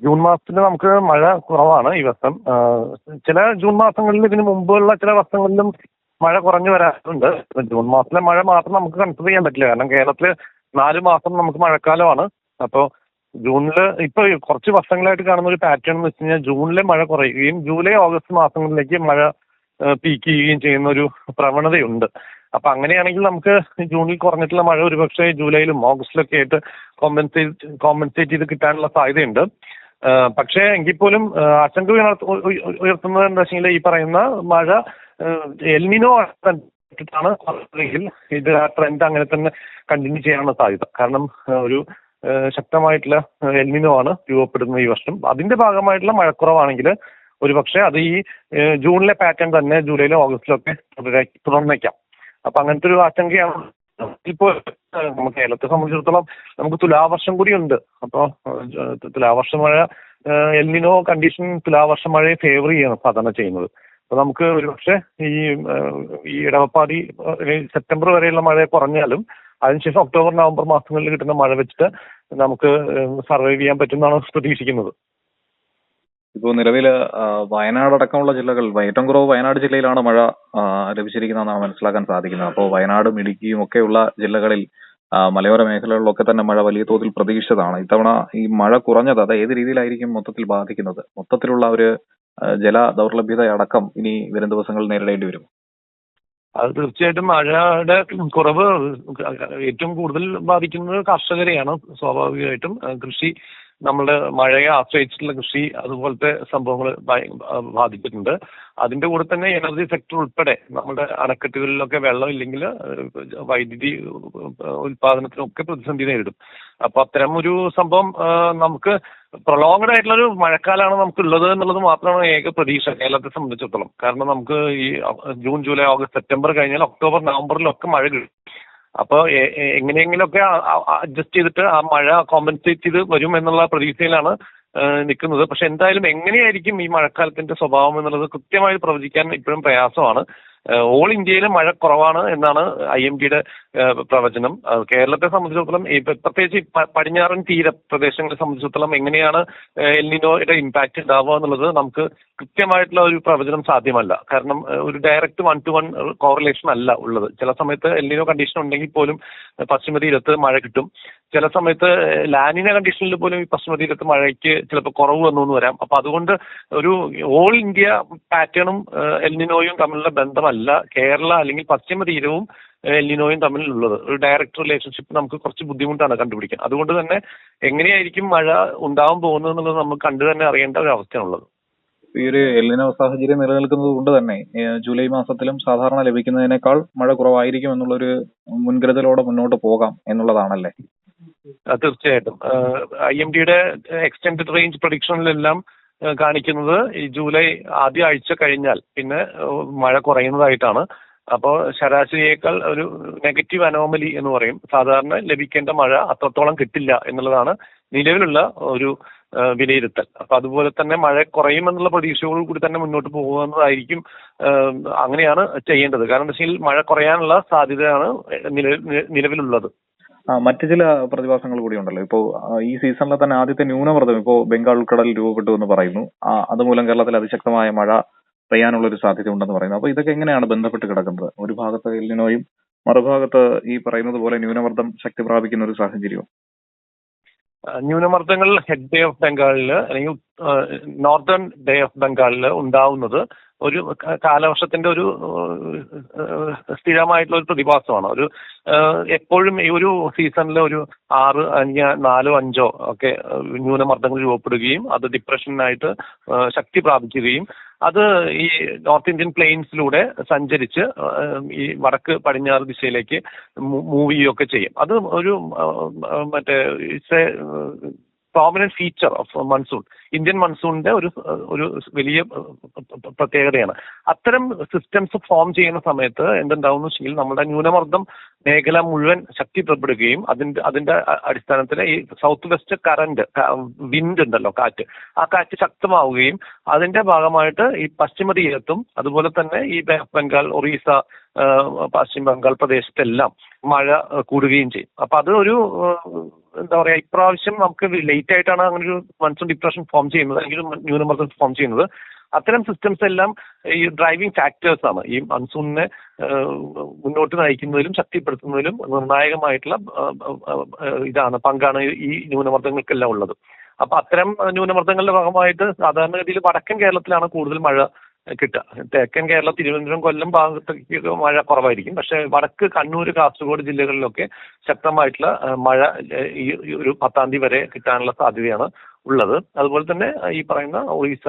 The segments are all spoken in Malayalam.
ജൂൺ മാസത്തിൽ നമുക്ക് മഴ കുറവാണ് ഈ വർഷം. ചില ജൂൺ മാസങ്ങളിൽ ഇതിന് മുമ്പുള്ള ചില വർഷങ്ങളിലും മഴ കുറഞ്ഞു വരാറുണ്ട്. ജൂൺ മാസത്തിലെ മഴ മാത്രം നമുക്ക് കൺസിഡർ ചെയ്യാൻ പറ്റില്ല. കാരണം കേരളത്തിൽ 4 മാസം നമുക്ക് മഴക്കാലമാണ്. അപ്പോൾ ജൂണിൽ ഇപ്പൊ കുറച്ച് വർഷങ്ങളായിട്ട് കാണുന്ന ഒരു പാറ്റേൺ എന്ന് വെച്ച് കഴിഞ്ഞാൽ ജൂണിലെ മഴ കുറയുകയും ജൂലൈ ഓഗസ്റ്റ് മാസങ്ങളിലേക്ക് മഴ പീക്ക് ചെയ്യുകയും ചെയ്യുന്ന ഒരു പ്രവണതയുണ്ട്. അപ്പൊ അങ്ങനെയാണെങ്കിൽ നമുക്ക് ജൂണിൽ കുറഞ്ഞിട്ടുള്ള മഴ ഒരുപക്ഷെ ജൂലൈയിലും ഓഗസ്റ്റിലൊക്കെ ആയിട്ട് കോമ്പൻസേറ്റ് ചെയ്ത് കിട്ടാനുള്ള സാധ്യതയുണ്ട്. പക്ഷേ എങ്കിൽ പോലും ആശങ്ക ഉയർത്തുന്നത് എന്താ വെച്ചാൽ ഈ പറയുന്ന മഴ എൽനിനോ ാണ് ഇത് ആ ട്രെൻഡ് അങ്ങനെ തന്നെ കണ്ടിന്യൂ ചെയ്യാനുള്ള സാധ്യത. കാരണം ഒരു ശക്തമായിട്ടുള്ള എൽനിനോ ആണ് രൂപപ്പെടുന്നത് ഈ വർഷം. അതിന്റെ ഭാഗമായിട്ടുള്ള മഴക്കുറവാണെങ്കിൽ ഒരുപക്ഷെ അത് ഈ ജൂണിലെ പാറ്റേൺ തന്നെ ജൂലൈയിലും ഓഗസ്റ്റിലും ഒക്കെ തുടർന്നേക്കാം. അപ്പൊ അങ്ങനത്തെ ഒരു ആശങ്കയാണ്. ഇപ്പോൾ നമുക്ക് കേരളത്തെ സംബന്ധിച്ചിടത്തോളം നമുക്ക് തുലാവർഷം കൂടി ഉണ്ട്. അപ്പോൾ തുലാവർഷ മഴ എൽനിനോ കണ്ടീഷൻ തുലാവർഷ മഴയെ ഫേവർ ചെയ്യാണ് സാധാരണ ചെയ്യുന്നത്. അപ്പൊ നമുക്ക് ഒരുപക്ഷെ ഈ ഇടവപ്പാതി സെപ്റ്റംബർ വരെയുള്ള മഴ കുറഞ്ഞാലും അതിനുശേഷം ഒക്ടോബർ നവംബർ മാസങ്ങളിൽ കിട്ടുന്ന മഴ വെച്ചിട്ട് നമുക്ക് സർവൈവ് ചെയ്യാൻ പറ്റുമെന്നാണ് പ്രതീക്ഷിക്കുന്നത്. ഇപ്പോൾ നിലവിൽ വയനാട് അടക്കമുള്ള ജില്ലകൾ ഏറ്റവും കുറവ് വയനാട് ജില്ലയിലാണ് മഴ ലഭിച്ചിരിക്കുന്നതെന്നാണ് മനസ്സിലാക്കാൻ സാധിക്കുന്നത്. അപ്പോൾ വയനാടും ഇടുക്കിയും ഒക്കെയുള്ള ജില്ലകളിൽ മലയോര മേഖലകളിലൊക്കെ തന്നെ മഴ വലിയ തോതിൽ പ്രതീക്ഷിച്ചതാണ്. ഇത്തവണ ഈ മഴ കുറഞ്ഞത് അത് ഏത് രീതിയിലായിരിക്കും മൊത്തത്തിൽ ബാധിക്കുന്നത്? മൊത്തത്തിലുള്ള ഒരു ജല ദൗർലഭ്യത അടക്കം ഇനി വരും ദിവസങ്ങളിൽ നേരിടേണ്ടി വരും. അത് തീർച്ചയായിട്ടും മഴയുടെ കുറവ് ഏറ്റവും കൂടുതൽ ബാധിക്കുന്നത് കർഷകരെയാണ്. സ്വാഭാവികമായിട്ടും കൃഷി, നമ്മളുടെ മഴയെ ആശ്രയിച്ചിട്ടുള്ള കൃഷി അതുപോലത്തെ സംഭവങ്ങൾ ബാധിച്ചിട്ടുണ്ട്. അതിന്റെ കൂടെ തന്നെ എനർജി സെക്ടർ ഉൾപ്പെടെ നമ്മുടെ അണക്കെട്ടുകളിലൊക്കെ വെള്ളം ഇല്ലെങ്കിൽ വൈദ്യുതി ഉൽപാദനത്തിനൊക്കെ പ്രതിസന്ധി നേരിടും. അപ്പൊ അത്തരം ഒരു സംഭവം നമുക്ക് പ്രൊലോങ്ഡ് ആയിട്ടുള്ളൊരു മഴക്കാലമാണ് നമുക്കുള്ളത് എന്നുള്ളത് മാത്രമാണ് ഏക പ്രതീക്ഷ കേരളത്തെ സംബന്ധിച്ചിടത്തോളം. കാരണം നമുക്ക് ഈ ജൂൺ ജൂലൈ ഓഗസ്റ്റ് സെപ്റ്റംബർ കഴിഞ്ഞാൽ ഒക്ടോബർ നവംബറിലൊക്കെ മഴ കിട്ടും. അപ്പോൾ എങ്ങനെയെങ്കിലുമൊക്കെ അഡ്ജസ്റ്റ് ചെയ്തിട്ട് ആ മഴ കോമ്പൻസേറ്റ് ചെയ്ത് വരും എന്നുള്ള പ്രതീക്ഷയിലാണ് നിൽക്കുന്നത്. പക്ഷെ എന്തായാലും എങ്ങനെയായിരിക്കും ഈ മഴക്കാലത്തിന്റെ സ്വഭാവം എന്നുള്ളത് കൃത്യമായി പ്രവചിക്കാൻ ഇപ്പോഴും പ്രയാസമാണ്. ഓൾ ഇന്ത്യയിൽ മഴ കുറവാണ് എന്നാണ് IMDയുടെ പ്രവചനം. കേരളത്തെ സംബന്ധിച്ചിടത്തോളം പ്രത്യേകിച്ച് പടിഞ്ഞാറൻ തീര പ്രദേശങ്ങളെ സംബന്ധിച്ചിടത്തോളം എങ്ങനെയാണ് എൽനിനോയുടെ ഇമ്പാക്ട് ഉണ്ടാവുക എന്നുള്ളത് നമുക്ക് കൃത്യമായിട്ടുള്ള ഒരു പ്രവചനം സാധ്യമല്ല. കാരണം ഒരു ഡയറക്റ്റ് 1-to-1 കോറിലേഷൻ അല്ല ഉള്ളത്. ചില സമയത്ത് എൽനിനോ കണ്ടീഷൻ ഉണ്ടെങ്കിൽ പോലും പശ്ചിമ തീരത്ത് മഴ കിട്ടും. ചില സമയത്ത് ലാനിന കണ്ടീഷനിൽ പോലും ഈ പശ്ചിമ തീരത്ത് മഴയ്ക്ക് ചിലപ്പോൾ കുറവ് വന്നു എന്ന് വരാം. അപ്പൊ അതുകൊണ്ട് ഒരു ഓൾ ഇന്ത്യ പാറ്റേണും എൽനിനോയും തമ്മിലുള്ള ബന്ധമല്ല കേരള അല്ലെങ്കിൽ പശ്ചിമ തീരവും എൽനിനോയും തമ്മിലുള്ളത്. ഒരു ഡയറക്റ്റ് റിലേഷൻഷിപ്പ് നമുക്ക് കുറച്ച് ബുദ്ധിമുട്ടാണ് കണ്ടുപിടിക്കാൻ. അതുകൊണ്ട് തന്നെ എങ്ങനെയായിരിക്കും മഴ ഉണ്ടാവാൻ പോകുന്നത് എന്നുള്ളത് നമുക്ക് കണ്ടു തന്നെ അറിയേണ്ട ഒരു അവസ്ഥയാണുള്ളത്. ഈ ഒരു എൽനിനോ സാഹചര്യം നിലനിൽക്കുന്നത് കൊണ്ട് തന്നെ ജൂലൈ മാസത്തിലും സാധാരണ ലഭിക്കുന്നതിനേക്കാൾ മഴ കുറവായിരിക്കും എന്നുള്ളൊരു മുൻകരുതലോടെ മുന്നോട്ട് പോകാം എന്നുള്ളതാണല്ലേ? തീർച്ചയായിട്ടും. IMDയുടെ എക്സ്റ്റൻഡഡ് റേഞ്ച് പ്രഡിക്ഷനിലെല്ലാം കാണിക്കുന്നത് ഈ ജൂലൈ ആദ്യ ആഴ്ച കഴിഞ്ഞാൽ പിന്നെ മഴ കുറയുന്നതായിട്ടാണ്. അപ്പോൾ ശരാശരിയേക്കാൾ ഒരു നെഗറ്റീവ് അനോമലി എന്ന് പറയും. സാധാരണ ലഭിക്കേണ്ട മഴ അത്രത്തോളം കിട്ടില്ല എന്നുള്ളതാണ് നിലവിലുള്ള ഒരു വിലയിരുത്തൽ. അപ്പൊ അതുപോലെ തന്നെ മഴ കുറയുമെന്നുള്ള പ്രതീക്ഷയോട് കൂടി തന്നെ മുന്നോട്ട് പോകുന്നതായിരിക്കും. അങ്ങനെയാണ് ചെയ്യേണ്ടത്. കാരണം എന്താ വെച്ചാൽ മഴ കുറയാനുള്ള സാധ്യതയാണ് നിലവിലുള്ളത്. മറ്റു ചില പ്രതിഭാസങ്ങൾ കൂടി ഉണ്ടല്ലോ. ഇപ്പോൾ ഈ സീസണിലെ തന്നെ ആദ്യത്തെ ന്യൂനമർദ്ദം ഇപ്പോൾ ബംഗാൾ ഉൾക്കടലിൽ രൂപപ്പെട്ടു എന്ന് പറയുന്നു. അതുമൂലം കേരളത്തിൽ അതിശക്തമായ മഴ പെയ്യാനുള്ള ഒരു സാധ്യത ഉണ്ടെന്ന് പറയുന്നു. അപ്പൊ ഇതൊക്കെ എങ്ങനെയാണ് ബന്ധപ്പെട്ട് കിടക്കുന്നത്? ഒരു ഭാഗത്ത് എൽനിനോയും മറുഭാഗത്ത് ഈ പറയുന്നത് പോലെ ന്യൂനമർദ്ദം ശക്തി പ്രാപിക്കുന്ന ഒരു സാഹചര്യവും. ന്യൂനമർദ്ദങ്ങൾ ഹെഡ് ബേ ഓഫ് ബംഗാളിൽ അല്ലെങ്കിൽ നോർത്തേൺ ബേ ഓഫ് ബംഗാളിൽ ഉണ്ടാവുന്നത് ഒരു കാലവർഷത്തിന്റെ ഒരു സ്ഥിരമായിട്ടുള്ള ഒരു പ്രതിഭാസമാണ്. ഒരു എപ്പോഴും ഈ ഒരു സീസണിൽ ഒരു 4-5 ഒക്കെ ന്യൂനമർദ്ദങ്ങൾ രൂപപ്പെടുകയും അത് ഡിപ്രഷനായിട്ട് ശക്തി പ്രാപിക്കുകയും അത് ഈ നോർത്ത് ഇന്ത്യൻ പ്ലെയിൻസിലൂടെ സഞ്ചരിച്ച് ഈ വടക്ക് പടിഞ്ഞാറ് ദിശയിലേക്ക് മൂവ് ചെയ്യുകയൊക്കെ ചെയ്യും. അത് ഒരു മറ്റേ it's a prominent feature of monsoon. Indian മൺസൂണിന്റെ ഒരു വലിയ പ്രത്യേകതയാണ്. അത്തരം സിസ്റ്റംസ് ഫോം ചെയ്യുന്ന സമയത്ത് എന്തുണ്ടാവും എന്ന് വെച്ചെങ്കിൽ നമ്മുടെ ന്യൂനമർദ്ദം മേഖല മുഴുവൻ ശക്തിപ്പെടുകയും അതിന്റെ അടിസ്ഥാനത്തിൽ ഈ സൗത്ത് വെസ്റ്റ് കറന്റ് വിൻഡ് ഉണ്ടല്ലോ, കാറ്റ്, ആ കാറ്റ് ശക്തമാവുകയും അതിന്റെ ഭാഗമായിട്ട് ഈ പശ്ചിമ തീരത്തും അതുപോലെ തന്നെ ഈ ബംഗാൾ, ഒറീസ, പശ്ചിമ ബംഗാൾ പ്രദേശത്തെല്ലാം മഴ കൂടുകയും ചെയ്യും. അപ്പൊ അത് ഒരു എന്താ പറയാ, ഇപ്രാവശ്യം നമുക്ക് ലേറ്റ് ആയിട്ടാണ് അങ്ങനെ ഒരു മൺസൂൺ ഡിപ്രഷൻ ഫോം ചെയ്യുന്നത്, അല്ലെങ്കിൽ ന്യൂനമർദ്ദം ഫോം ചെയ്യുന്നത്. അത്തരം സിസ്റ്റംസ് എല്ലാം ഈ ഡ്രൈവിംഗ് ഫാക്ടേഴ്സ് ആണ് ഈ മൺസൂണിനെ മുന്നോട്ട് നയിക്കുന്നതിലും ശക്തിപ്പെടുത്തുന്നതിലും നിർണായകമായിട്ടുള്ള പങ്കാണ് ഈ ന്യൂനമർദ്ദങ്ങൾക്കെല്ലാം ഉള്ളത്. അപ്പൊ അത്തരം ന്യൂനമർദ്ദങ്ങളുടെ ഭാഗമായിട്ട് സാധാരണഗതിയിൽ വടക്കൻ കേരളത്തിലാണ് കൂടുതൽ മഴ കിട്ടുക. തെക്കൻ കേരളം, തിരുവനന്തപുരം, കൊല്ലം ഭാഗത്തേക്ക് മഴ കുറവായിരിക്കും. പക്ഷെ വടക്ക് കണ്ണൂർ, കാസർഗോഡ് ജില്ലകളിലൊക്കെ ശക്തമായിട്ടുള്ള മഴ ഈ ഒരു 10-ാം തീയതി വരെ കിട്ടാനുള്ള സാധ്യതയാണ് ഉള്ളത്. അതുപോലെ തന്നെ ഈ പറയുന്ന ഒറീസ,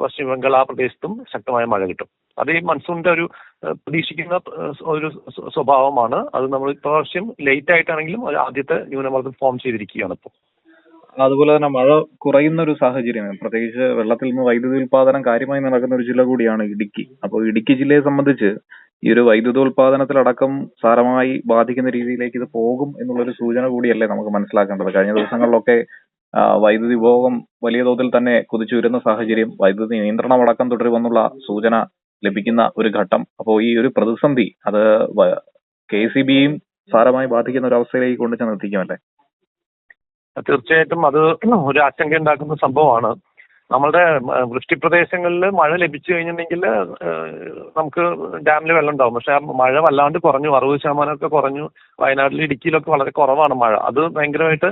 പശ്ചിമ ബംഗാൾ ആ പ്രദേശത്തും ശക്തമായ മഴ കിട്ടും. അത് ഈ മൺസൂണിന്റെ ഒരു പ്രതീക്ഷിക്കുന്ന ഒരു സ്വഭാവമാണ്. അത് നമ്മൾ ഇപ്രാവശ്യം ലേറ്റ് ആയിട്ടാണെങ്കിലും ഒരു ആദ്യത്തെ ന്യൂനമർദ്ദം ഫോം ചെയ്തിരിക്കുകയാണ് ഇപ്പോൾ. അതുപോലെ തന്നെ മഴ കുറയുന്ന ഒരു സാഹചര്യം, പ്രത്യേകിച്ച് വെള്ളത്തിൽ നിന്ന് വൈദ്യുതി ഉൽപാദനം കാര്യമായി നടക്കുന്ന ഒരു ജില്ല കൂടിയാണ് ഇടുക്കി. അപ്പോൾ ഇടുക്കി ജില്ലയെ സംബന്ധിച്ച് ഈ ഒരു വൈദ്യുതോൽപാദനത്തിലടക്കം സാരമായി ബാധിക്കുന്ന രീതിയിലേക്ക് ഇത് പോകും എന്നുള്ളൊരു സൂചന കൂടിയല്ലേ നമുക്ക് മനസ്സിലാക്കേണ്ടത്. കഴിഞ്ഞ ദിവസങ്ങളിലൊക്കെ വൈദ്യുതി ഉപഭോഗം വലിയ തോതിൽ തന്നെ കുതിച്ചുയരുന്ന സാഹചര്യം, വൈദ്യുതി നിയന്ത്രണം അടക്കം തുടരുമെന്നുള്ള സൂചന ലഭിക്കുന്ന ഒരു ഘട്ടം. അപ്പോൾ ഈ ഒരു പ്രതിസന്ധി അത് KCBയും സാരമായി ബാധിക്കുന്ന ഒരു അവസ്ഥയിലേക്ക് കൊണ്ടുചെന്ന് എത്തിക്കുമല്ലേ? തീർച്ചയായിട്ടും അത് ഒരു ആശങ്ക ഉണ്ടാക്കുന്ന സംഭവമാണ്. നമ്മളുടെ വൃഷ്ടിപ്രദേശങ്ങളിൽ മഴ ലഭിച്ചു കഴിഞ്ഞിട്ടുണ്ടെങ്കിൽ നമുക്ക് ഡാമിൽ വെള്ളം ഉണ്ടാവും. പക്ഷെ ആ മഴ വല്ലാണ്ട് കുറഞ്ഞു, 60% കുറഞ്ഞു. വയനാട്ടിൽ, ഇടുക്കിയിലൊക്കെ വളരെ കുറവാണ് മഴ. അത് ഭയങ്കരമായിട്ട്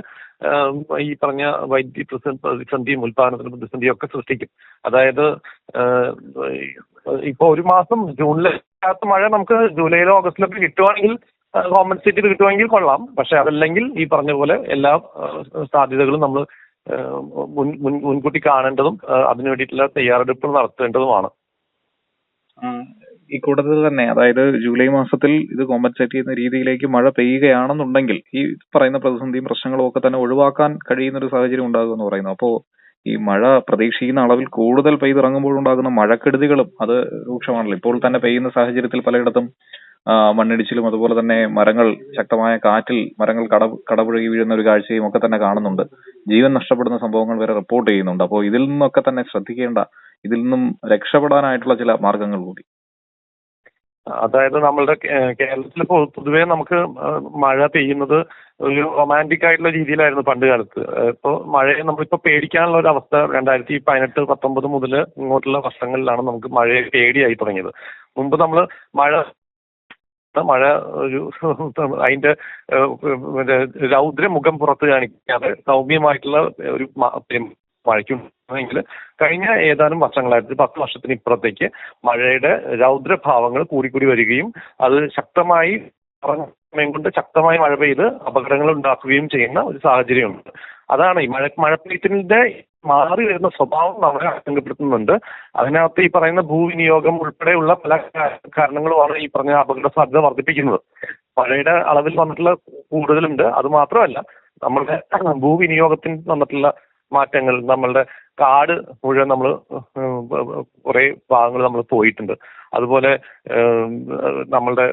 ഈ പറഞ്ഞ വൈദ്യുതി പ്രതിസന്ധിയും ഉൽപാദനത്തിന് പ്രതിസന്ധിയും ഒക്കെ സൃഷ്ടിക്കും. അതായത് ഇപ്പൊ ഒരു മാസം ജൂണിലെ മഴ നമുക്ക് ജൂലൈയിലോ ഓഗസ്റ്റിലൊക്കെ കിട്ടുവാണെങ്കിൽ, കോമ്പൻസേറ്റ് ചെയ്ത് കിട്ടുമെങ്കിൽ കൊള്ളാം. പക്ഷെ അതല്ലെങ്കിൽ ഈ പറഞ്ഞ പോലെ എല്ലാ സാധ്യതകളും നമ്മൾ മുൻകൂട്ടി കാണേണ്ടതും അതിനു വേണ്ടിയിട്ടുള്ള തയ്യാറെടുപ്പ് നടത്തേണ്ടതുമാണ്. ഈ കൂട്ടത്തിൽ തന്നെ, അതായത് ജൂലൈ മാസത്തിൽ ഇത് കോമ്പൻസേറ്റ് ചെയ്യുന്ന രീതിയിലേക്ക് മഴ പെയ്യുകയാണെന്നുണ്ടെങ്കിൽ ഈ പറയുന്ന പ്രതിസന്ധിയും പ്രശ്നങ്ങളും ഒക്കെ തന്നെ ഒഴിവാക്കാൻ കഴിയുന്ന ഒരു സാഹചര്യം ഉണ്ടാകുമെന്ന് പറയുന്നു. അപ്പോൾ ഈ മഴ പ്രതീക്ഷിക്കുന്ന അളവിൽ കൂടുതൽ പെയ്തിറങ്ങുമ്പോഴുണ്ടാകുന്ന മഴക്കെടുതികളും അത് രൂക്ഷമാണല്ലോ. ഇപ്പോൾ തന്നെ പെയ്യുന്ന സാഹചര്യത്തിൽ പലയിടത്തും മണ്ണിടിച്ചിലും അതുപോലെ തന്നെ മരങ്ങൾ, ശക്തമായ കാറ്റിൽ മരങ്ങൾ കടപുഴകി വീഴുന്ന ഒരു കാഴ്ചയും ഒക്കെ തന്നെ കാണുന്നുണ്ട്. ജീവൻ നഷ്ടപ്പെടുന്ന സംഭവങ്ങൾ വരെ റിപ്പോർട്ട് ചെയ്യുന്നുണ്ട്. അപ്പോൾ ഇതിൽ നിന്നൊക്കെ തന്നെ ശ്രദ്ധിക്കേണ്ട, ഇതിൽ നിന്നും രക്ഷപ്പെടാനായിട്ടുള്ള ചില മാർഗങ്ങൾ കൂടി. അതായത് നമ്മളുടെ കേരളത്തിൽ പൊതുവേ നമുക്ക് മഴ പെയ്യുന്നത് ഒരു റൊമാൻറ്റിക് ആയിട്ടുള്ള രീതിയിലായിരുന്നു പണ്ട് കാലത്ത്. ഇപ്പോൾ മഴയെ നമ്മളിപ്പോൾ പേടിക്കാനുള്ള ഒരു അവസ്ഥ 2018, 19 മുതൽ ഇങ്ങോട്ടുള്ള വർഷങ്ങളിലാണ് നമുക്ക് മഴയെ പേടിയായി തുടങ്ങിയത്. മുമ്പ് നമ്മൾ മഴ ഒരു അതിന്റെ രൗദ്രമുഖം പുറത്ത് കാണിക്കാതെ സൗമ്യമായിട്ടുള്ള ഒരു മഴയ്ക്കുണ്ടെങ്കിൽ കഴിഞ്ഞ ഏതാനും വർഷങ്ങളായിട്ട് 10 വർഷത്തിന് ഇപ്പുറത്തേക്ക് മഴയുടെ രൗദ്രഭാവങ്ങൾ കൂടിക്കൂടി വരികയും അത് ശക്തമായി സമയം കൊണ്ട് ശക്തമായി മഴ പെയ്ത് അപകടങ്ങൾ ഉണ്ടാക്കുകയും ചെയ്യുന്ന ഒരു സാഹചര്യമുണ്ട്. അതാണ് ഈ മഴപ്പെയ്ത്തിന്റെ മാറി വരുന്ന സ്വഭാവം നമ്മളെ ആശങ്കപ്പെടുത്തുന്നുണ്ട്. അതിനകത്ത് ഈ പറയുന്ന ഭൂവിനിയോഗം ഉൾപ്പെടെയുള്ള പല കാരണങ്ങളുമാണ് ഈ പറഞ്ഞ അപകട സാധ്യത വർദ്ധിപ്പിക്കുന്നത്. മഴയുടെ അളവിൽ വന്നിട്ടുള്ള കൂടുതലുണ്ട്. അത് മാത്രമല്ല, നമ്മളുടെ ഭൂവിനിയോഗത്തിന് വന്നിട്ടുള്ള മാറ്റങ്ങൾ, നമ്മളുടെ കാട് മുഴുവൻ നമ്മൾ കുറെ ഭാഗങ്ങൾ നമ്മൾ പോയിട്ടുണ്ട്. അതുപോലെ നമ്മളുടെ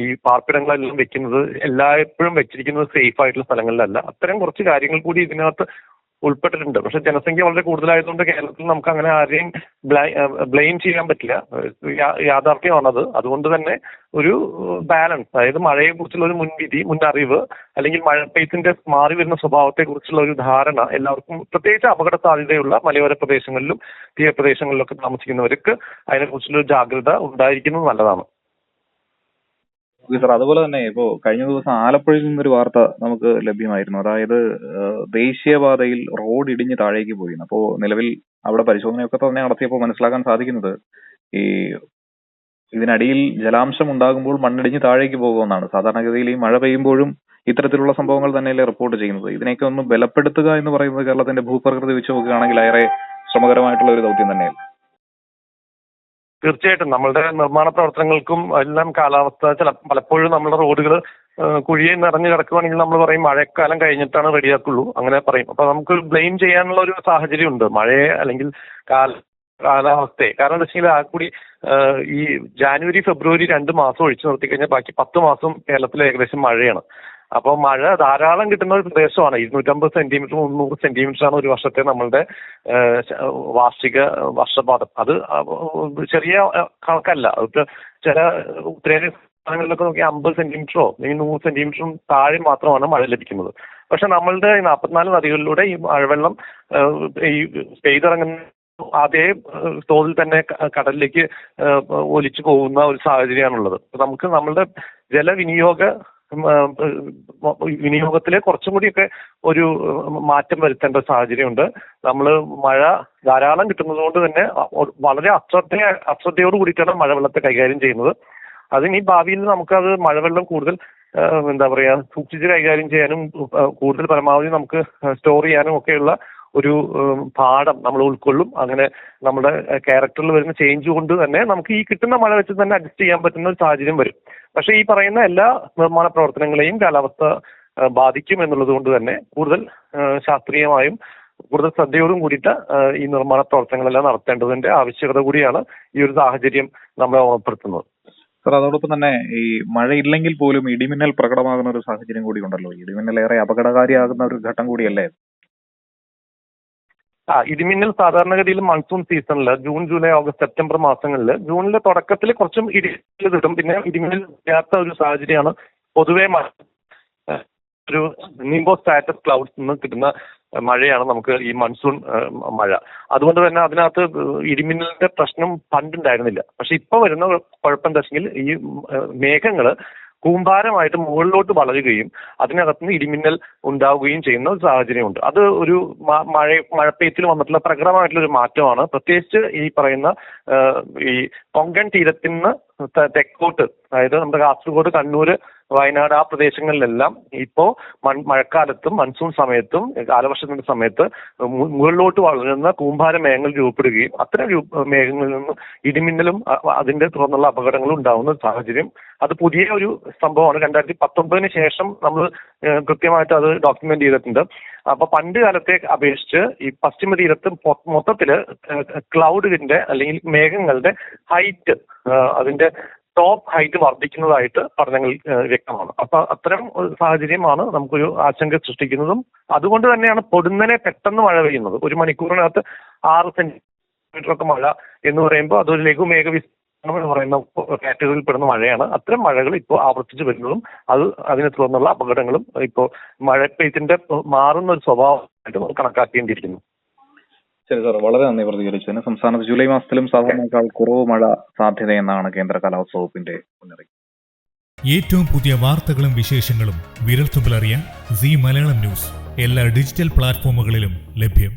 ഈ പാർപ്പിടങ്ങളെല്ലാം വെക്കുന്നത് എല്ലായ്പ്പോഴും വെച്ചിരിക്കുന്നത് സേഫ് ആയിട്ടുള്ള സ്ഥലങ്ങളിലല്ല. അത്തരം കുറച്ച് കാര്യങ്ങൾ കൂടി ഇതിനകത്ത് ഉൾപ്പെട്ടിട്ടുണ്ട്. പക്ഷെ ജനസംഖ്യ വളരെ കൂടുതലായതുകൊണ്ട് കേരളത്തിൽ നമുക്ക് അങ്ങനെ ആരെയും ബ്ലെയിം ചെയ്യാൻ പറ്റില്ല. യാഥാർത്ഥ്യമാണത്. അതുകൊണ്ട് തന്നെ ഒരു ബാലൻസ്, അതായത് മഴയെ കുറിച്ചുള്ള ഒരു മുന്നറിവ് അല്ലെങ്കിൽ മഴപ്പെയ്ത്തിന്റെ മാറി വരുന്ന സ്വഭാവത്തെ കുറിച്ചുള്ള ഒരു ധാരണ എല്ലാവർക്കും, പ്രത്യേകിച്ച് അപകട സാധ്യതയുള്ള മലയോര പ്രദേശങ്ങളിലും തീരപ്രദേശങ്ങളിലൊക്കെ താമസിക്കുന്നവർക്ക് അതിനെക്കുറിച്ചുള്ള ഒരു ജാഗ്രത ഉണ്ടായിരിക്കുന്നത് നല്ലതാണ്. സാർ, അതുപോലെ തന്നെ ഇപ്പോ കഴിഞ്ഞ ദിവസം ആലപ്പുഴയിൽ നിന്നൊരു വാർത്ത നമുക്ക് ലഭ്യമായിരുന്നു. അതായത് ദേശീയപാതയിൽ റോഡ് ഇടിഞ്ഞ് താഴേക്ക് പോയി. അപ്പോൾ നിലവിൽ അവിടെ പരിശോധനയൊക്കെ തന്നെ നടത്തിയപ്പോൾ മനസ്സിലാക്കാൻ സാധിക്കുന്നത് ഈ ഇതിനടിയിൽ ജലാംശം ഉണ്ടാകുമ്പോൾ മണ്ണിടിഞ്ഞ് താഴേക്ക് പോകുമെന്നാണ്. സാധാരണഗതിയിൽ ഈ മഴ പെയ്യുമ്പോഴും ഇത്തരത്തിലുള്ള സംഭവങ്ങൾ തന്നെയല്ലേ റിപ്പോർട്ട് ചെയ്യുന്നത്. ഇതിനെയൊക്കെ ഒന്ന് ബലപ്പെടുത്തുക എന്ന് പറയുന്നത് കേരളത്തിന്റെ ഭൂപ്രകൃതി വെച്ച് നോക്കുകയാണെങ്കിൽ ഏറെ ശ്രമകരമായിട്ടുള്ള ഒരു ദൗത്യം തന്നെയല്ലേ? തീർച്ചയായിട്ടും നമ്മളുടെ നിർമ്മാണ പ്രവർത്തനങ്ങൾക്കും എല്ലാം കാലാവസ്ഥ പലപ്പോഴും നമ്മുടെ റോഡുകൾ കുഴിയെ നിറഞ്ഞു കിടക്കുകയാണെങ്കിൽ നമ്മൾ പറയും മഴക്കാലം കഴിഞ്ഞിട്ടാണ് റെഡിയാക്കുള്ളൂ, അങ്ങനെ പറയും. അപ്പൊ നമുക്ക് ബ്ലെയിം ചെയ്യാനുള്ള ഒരു സാഹചര്യം ഉണ്ട് മഴയെ അല്ലെങ്കിൽ കാലാവസ്ഥയെ. കാരണം എന്താ വെച്ചാൽ ആ കൂടി ഈ ജാനുവരി ഫെബ്രുവരി 2 മാസം ഒഴിച്ചു നിർത്തി കഴിഞ്ഞാൽ ബാക്കി 10 മാസം കേരളത്തിൽ ഏകദേശം മഴയാണ്. അപ്പോൾ മഴ ധാരാളം കിട്ടുന്ന ഒരു പ്രദേശമാണ്. 250 സെന്റിമീറ്റർ 300 സെന്റിമീറ്റർ ആണ് ഒരു വർഷത്തെ നമ്മളുടെ വാർഷിക വർഷപാതം. അത് ചെറിയ കണക്കല്ല. അത് ചില ഉത്തരേന്ത്യൻ സംസ്ഥാനങ്ങളിലൊക്കെ നോക്കി 50 സെന്റിമീറ്ററോ അല്ലെങ്കിൽ 100 സെന്റിമീറ്ററും താഴെ മാത്രമാണ് മഴ ലഭിക്കുന്നത്. പക്ഷെ നമ്മളുടെ 44 നദികളിലൂടെ ഈ മഴവെള്ളം ഈ പെയ്തിറങ്ങുന്ന അതേ തോതിൽ തന്നെ കടലിലേക്ക് ഒലിച്ചു പോകുന്ന ഒരു സാഹചര്യമാണുള്ളത്. നമുക്ക് നമ്മളുടെ വിനിയോഗത്തില് കുറച്ചും കൂടിയൊക്കെ ഒരു മാറ്റം വരുത്തേണ്ട സാഹചര്യമുണ്ട്. നമ്മൾ മഴ ധാരാളം കിട്ടുന്നത് കൊണ്ട് തന്നെ വളരെ അശ്രദ്ധയോട് കൂടിയിട്ടാണ് മഴവെള്ളത്തെ കൈകാര്യം ചെയ്യുന്നത്. അതിന് ഈ ഭാവിയിൽ നമുക്കത് മഴവെള്ളം കൂടുതൽ സൂക്ഷിച്ച് കൈകാര്യം ചെയ്യാനും കൂടുതൽ പരമാവധി നമുക്ക് സ്റ്റോർ ചെയ്യാനും ഒക്കെയുള്ള ഒരു പാഠം നമ്മൾ ഉൾക്കൊള്ളും. അങ്ങനെ നമ്മുടെ ക്യാരക്ടറിൽ വരുന്ന ചേഞ്ച് കൊണ്ട് തന്നെ നമുക്ക് ഈ കിട്ടുന്ന മഴ വെച്ച് തന്നെ അഡ്ജസ്റ്റ് ചെയ്യാൻ പറ്റുന്ന ഒരു സാഹചര്യം വരും. പക്ഷേ ഈ പറയുന്ന എല്ലാ നിർമ്മാണ പ്രവർത്തനങ്ങളെയും കാലാവസ്ഥ ബാധിക്കും എന്നുള്ളത് കൊണ്ട് തന്നെ കൂടുതൽ ശാസ്ത്രീയമായും കൂടുതൽ ശ്രദ്ധയോടും കൂടിയിട്ട് ഈ നിർമ്മാണ പ്രവർത്തനങ്ങളെല്ലാം നടത്തേണ്ടതിന്റെ ആവശ്യകത കൂടിയാണ് ഈ ഒരു സാഹചര്യം നമ്മളെ ഓർമ്മപ്പെടുത്തുന്നത്. സർ, അതോടൊപ്പം തന്നെ ഈ മഴയില്ലെങ്കിൽ പോലും ഇടിമിന്നൽ പ്രകടമാകുന്ന ഒരു സാഹചര്യം കൂടി ഉണ്ടല്ലോ. ഇടിമിന്നൽ ഏറെ അപകടകാരിയാകുന്ന ഒരു ഘട്ടം കൂടിയല്ലേ? ഇടിമിന്നൽ സാധാരണഗതിയിൽ മൺസൂൺ സീസണിൽ ജൂൺ ജൂലൈ ഓഗസ്റ്റ് സെപ്റ്റംബർ മാസങ്ങളിൽ ജൂണിലെ തുടക്കത്തിൽ കുറച്ചും ഇടിമിന്നൽ കിട്ടും. പിന്നെ ഇടിമിന്നൽ ഇല്ലാത്ത ഒരു സാഹചര്യമാണ് പൊതുവെ ഒരു നിംബോസ്ട്രാറ്റസ് ക്ലൗഡ്സ് നിന്ന് കിട്ടുന്ന മഴയാണ് നമുക്ക് ഈ മൺസൂൺ മഴ. അതുകൊണ്ട് തന്നെ അതിനകത്ത് ഇടിമിന്നലിന്റെ പ്രശ്നം പണ്ടുണ്ടായിരുന്നില്ല. പക്ഷെ ഇപ്പൊ വരുന്ന കുഴപ്പം എന്താ വെച്ചെങ്കിൽ ഈ മേഘങ്ങള് കൂമ്പാരമായിട്ട് മുകളിലോട്ട് വളരുകയും അതിനകത്തുനിന്ന് ഇടിമിന്നൽ ഉണ്ടാവുകയും ചെയ്യുന്ന ഒരു സാഹചര്യമുണ്ട്. അത് ഒരു മഴപ്പെയ്ത്തിൽ വന്നിട്ടുള്ള പ്രകടമായിട്ടുള്ള ഒരു മാറ്റമാണ്. പ്രത്യേകിച്ച് ഈ പറയുന്ന ഈ കൊങ്കൺ തീരത്തിൽ നിന്ന് തെക്കോട്ട്, അതായത് നമ്മുടെ കാസർഗോഡ്, കണ്ണൂര്, വയനാട് ആ പ്രദേശങ്ങളിലെല്ലാം ഇപ്പോ മഴക്കാലത്തും മൺസൂൺ സമയത്തും കാലവർഷത്തിന്റെ സമയത്ത് മുകളിലോട്ട് വളരുന്ന കൂമ്പാര മേഘങ്ങൾ രൂപപ്പെടുകയും അത്തരം മേഘങ്ങളിൽ നിന്ന് ഇടിമിന്നലും അതിന്റെ തുടർന്നുള്ള അപകടങ്ങളും ഉണ്ടാകുന്ന സാഹചര്യം അത് പുതിയ ഒരു സംഭവമാണ്. 2019 ശേഷം നമ്മൾ കൃത്യമായിട്ട് അത് ഡോക്യുമെന്റ് ചെയ്തിട്ടുണ്ട്. അപ്പൊ പണ്ട് കാലത്തെ അപേക്ഷിച്ച് ഈ പശ്ചിമ തീരത്ത് മൊത്തത്തില് ക്ലൗഡിന്റെ അല്ലെങ്കിൽ മേഘങ്ങളുടെ ഹൈറ്റ്, അതിന്റെ ടോപ്പ് ഹൈറ്റ് വർദ്ധിക്കുന്നതായിട്ട് പഠനങ്ങൾ വ്യക്തമാണ്. അപ്പൊ അത്തരം സാഹചര്യമാണ് നമുക്കൊരു ആശങ്ക സൃഷ്ടിക്കുന്നതും. അതുകൊണ്ട് തന്നെയാണ് പൊടുന്നനെ പെട്ടെന്ന് മഴ പെയ്യുന്നത്. ഒരു മണിക്കൂറിനകത്ത് 6 സെന്റിമീറ്റർ ഒക്കെ മഴ എന്ന് പറയുമ്പോൾ അതൊരു ലഘുമേഘ എന്ന് പറയുന്ന കാറ്റഗറിയിൽ പെടുന്ന മഴയാണ്. അത്തരം മഴകൾ ഇപ്പോൾ ആവർത്തിച്ചു വരുന്നതും അതിനെ തുടർന്നുള്ള അപകടങ്ങളും ഇപ്പോൾ മഴപ്പെയ്ത്തിന്റെ മാറുന്ന ഒരു സ്വഭാവമായിട്ട് കണക്കാക്കേണ്ടിയിരിക്കുന്നു. ശരി സാർ, വളരെ നന്ദി പ്രതികരിച്ചതിന്. സംസ്ഥാനത്ത് ജൂലൈ മാസത്തിലും സാധാരണക്കാൾ കുറവ് മഴ സാധ്യതയെന്നാണ് കേന്ദ്ര കാലാവസ്ഥ വകുപ്പിന്റെ മുന്നറിയിപ്പ്. ഏറ്റവും പുതിയ വാർത്തകളും വിശേഷങ്ങളും വിരൽത്തുമ്പിലറിയാൻ സീ മലയാളം ന്യൂസ് എല്ലാ ഡിജിറ്റൽ പ്ലാറ്റ്ഫോമുകളിലും ലഭ്യം.